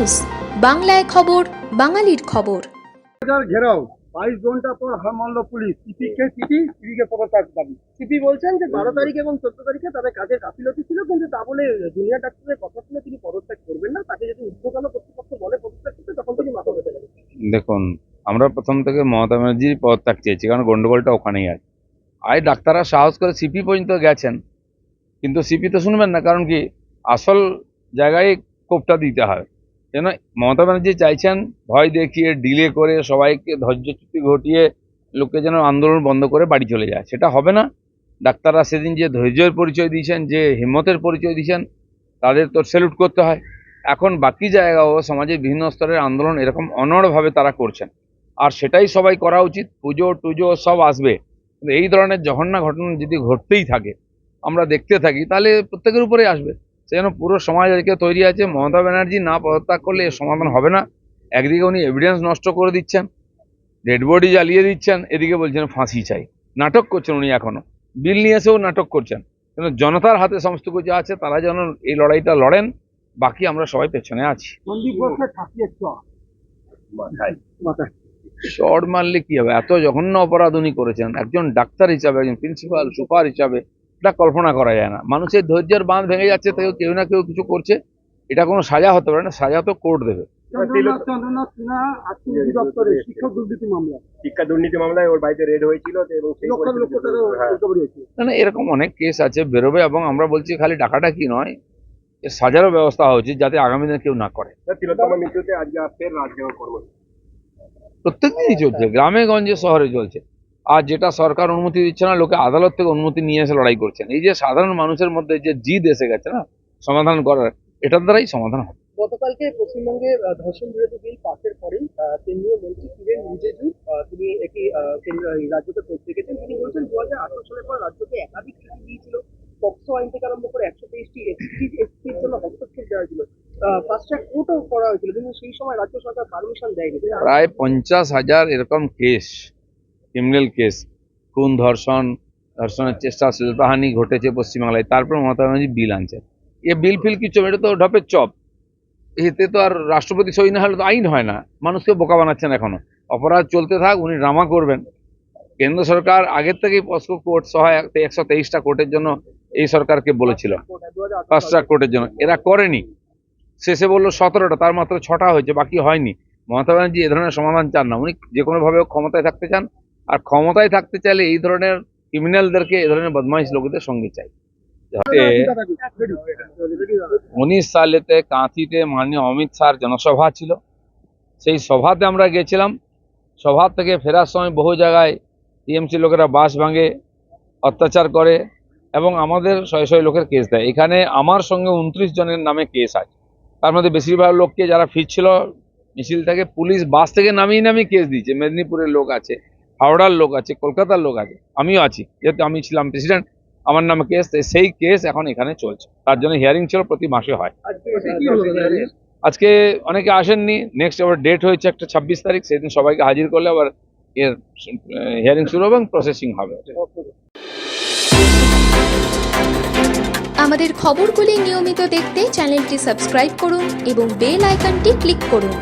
News, বাংলায় খবর, বাঙালির খবর। ঘেরাও 22 ঘন্টা পর হার মানল পুলিশ। সিপিকে পদত্যাগ দাবি। সিপি বলছেন যে 12 তারিখ এবং 14 তারিখে তাদের কাজের গাফিলতি ছিল, কিন্তু তা বলে জুনিয়র ডাক্তারের কথা শুনে তিনি পদত্যাগ করবেন না। তাকে যদি ঊর্ধ্বতন কর্তৃপক্ষ বলে পদত্যাগ করতে, তখন তিনি মাথা পেতে যাবেন। দেখুন, আমরা প্রথম থেকে মমতা ব্যানার্জির পদত্যাগ চেয়েছি, কারণ গন্ডগোলটা ওখানেই আছে। আজ ডাক্তাররা সাহস করে সিপি পর্যন্ত গেছেন, কিন্তু সিপি তো শুনবেন না। কারণ কি, আসল জায়গায় কোপটা দিতে হয়। যেন মমতা ব্যানার্জি চাইছেন ভয় দেখিয়ে, ডিলে করে, সবাইকে ধৈর্যচ্যুতি ঘটিয়ে লোককে যেন আন্দোলন বন্ধ করে বাড়ি চলে যায়। সেটা হবে না। ডাক্তাররা সেদিন যে ধৈর্যের পরিচয় দিয়েছেন, যে হিম্মতের পরিচয় দিয়েছেন, তাদের তো স্যালুট করতে হয়। এখন বাকি জায়গাও সমাজের বিভিন্ন স্তরের আন্দোলন এরকম অনড়ভাবে তারা করছেন, আর সেটাই সবাই করা উচিত। পুজো টুজো সব আসবে, কিন্তু এই ধরনের জঘন্য ঘটনা যদি ঘটতেই থাকে, আমরা দেখতে থাকি, তাহলে প্রত্যেকের উপরেই আসবে। সেজন্য পুরো সমাজ আজকে তৈরি আছে। মমতা ব্যানার্জি না পদত্যাগ করলে এর সমাধান হবে না। একদিকে উনি এভিডেন্স নষ্ট করে দিচ্ছেন, ডেড বডি জ্বালিয়ে দিচ্ছেন, এদিকে বলছেন ফাঁসি চাই। নাটক করছেন উনি, এখনো বিল নিয়ে এসেও নাটক করছেন। কিন্তু জনতার হাতে সমস্ত কিছু আছে, তারা যেন এই লড়াইটা লড়েন। বাকি আমরা সবাই পেছনে আছি। শর্ট মারলে কি হবে? এত জঘন্য অপরাধ উনি করেছেন, একজন ডাক্তার হিসাবে, একজন প্রিন্সিপাল সুপার হিসাবে, এটা কল্পনা করা যায় না। মানুষের ধৈর্যের বাঁধ ভেঙে যাচ্ছে, তাই কেউ না কেউ কিছু করছে। এটা কোনো সাজা হতে পারে না, সাজা তো কোর্ট দেবে। শিক্ষা দুর্নীতি মামলায় ওর বাড়িতে রেড হয়েছিল, না, এরকম অনেক কেস আছে, বেরোবে। এবং আমরা বলছি খালি ডাকাডাকি নয়, এর সাজারও ব্যবস্থা হওয়া উচিত, যাতে আগামী দিনে কেউ না করে। প্রত্যেক দিনই চলছে, গ্রামে গঞ্জে শহরে চলছে। আর যেটা সরকার অনুমতি দিচ্ছে না, লোকে আদালত থেকে অনুমতি নিয়ে এসে লড়াই করছেন। এই যে সাধারণ মানুষের মধ্যে যে জিদ এসে গেছে না সমাধান করার, এটার দ্বারাই সমাধান হবে। গতকালকে পশ্চিমবঙ্গে ধর্ষণ বিরোধী বিল পাশের পরেই কেন্দ্রীয় মন্ত্রী কিরেন রিজিজু তিনি একটি রাজ্যকে পৌঁছে গেছেন। তিনি বলছেন 2018 সালের পর রাজ্যকে একাধিক চিঠি দিয়েছিল, পক্সো আইন থেকে আরম্ভ করে 123টি এসপির জন্য হস্তক্ষেপ দেওয়া হয়েছিল, ফাস্ট ট্র্যাক কোর্টও করা হয়েছিল, কিন্তু সেই সময় রাজ্য সরকার পারমিশন দেয়নি। প্রায় 50,000 এরকম কেস, ক্রিমিনাল কেস, খুন, ধর্ষণের চেষ্টা, শ্লীলতাহানি ঘটেছে পশ্চিমবাংলায়। তারপর মমতা ব্যানার্জি বিল আনছে। এ বিল ফিল কিছু, এটা তো ঢপের চপ। এতে তো আর রাষ্ট্রপতি সই না হলে তো আইন হয় না। মানুষকে বোকা বানাচ্ছেন এখনো। অপরাধ চলতে থাক, উনি ড্রামা করবেন। কেন্দ্র সরকার আগের থেকেই পস্কো কোর্ট সহ 123টা কোর্টের জন্য এই সরকারকে বলেছিল, ফাস্ট ট্র্যাক কোর্টের জন্য। এরা করেনি। শেষে বললো 17টা, তার মাত্র 6টা হয়েছে, বাকি হয়নি। মমতা ব্যানার্জি এ ধরনের সমাধান চান না। উনি যে কোনোভাবে ক্ষমতায় থাকতে চান, আর ক্ষমতায় থাকতে চাইলে এই ধরনের ক্রিমিনালদেরকে, এই ধরনের বদমাইশ লোকদের সঙ্গে চাই। 19 সালেতে কাঁথিতে মাননীয় অমিত শাহর জনসভা ছিল। সেই সভাতে আমরা গেছিলাম। সভা থেকে ফেরার সময় বহু জায়গায় টিএমসি লোকেরা বাস ভাঙে, অত্যাচার করে, এবং আমাদের শয়ে লোকের কেস দেয়। এখানে আমার সঙ্গে 29 জনের নামে কেস আছে। তার মধ্যে বেশিরভাগ লোককে, যারা ফিরছিল মিছিল থেকে, পুলিশ বাস থেকে নামিয়ে কেস দিয়েছে। মেদিনীপুরের লোক আছে, হাওড়ার লোক আছে, কলকাতার লোক আছে, আমিও আছি, যেহেতু আমি ছিলাম প্রেসিডেন্ট, আমার নামে কেস। সেই কেস এখন এখানে চলছে। তার জন্য হিয়ারিং ছিল, প্রতি মাসে হয়। আজকে অনেকে আসেননি, নেক্সট আবার ডেট হয়েছে একটা 26 তারিখ, সেদিন সবাইকে হাজির করলে আবার এর হিয়ারিং শুরু হবে এবং প্রসেসিং হবে। আমাদের খবরগুলি নিয়মিত দেখতে চ্যানেলটি সাবস্ক্রাইব করুন এবং বেল আইকনটি ক্লিক করুন।